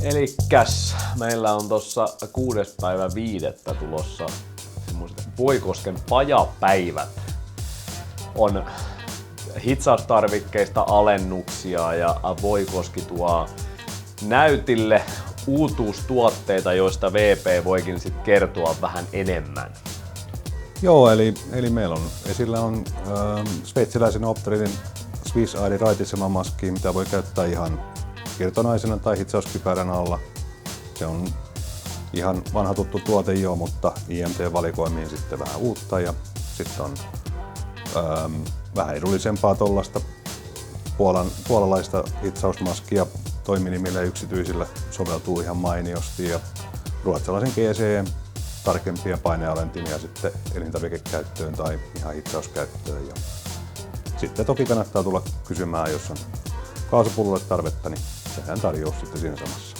Elikkäs meillä on tossa 6.5. tulossa semmoiset Voikosken pajapäivät. On hitsaustarvikkeista alennuksia ja Voikoski tuo näytille uutuustuotteita, joista VP voikin sit kertoa vähän enemmän. Joo, eli meillä on esillä on sveitsiläisen Optolin Swiss ID raititsemaski, mitä voi käyttää ihan irtonaisena tai hitsauskypärän alla. Se on ihan vanha tuttu tuote jo, mutta IMT-valikoimiin sitten vähän uutta ja sitten on vähän edullisempaa tuollaista puolalaista hitsausmaskia toiminimille ja yksityisille soveltuu ihan mainiosti ja ruotsalaisen GCE tarkempia painealentimia sitten elintarvikekäyttöön tai ihan hitsauskäyttöön. Ja sitten toki kannattaa tulla kysymään, jos on kaasupullolle tarvetta, niin tehdään tarjous sitten siinä samassa.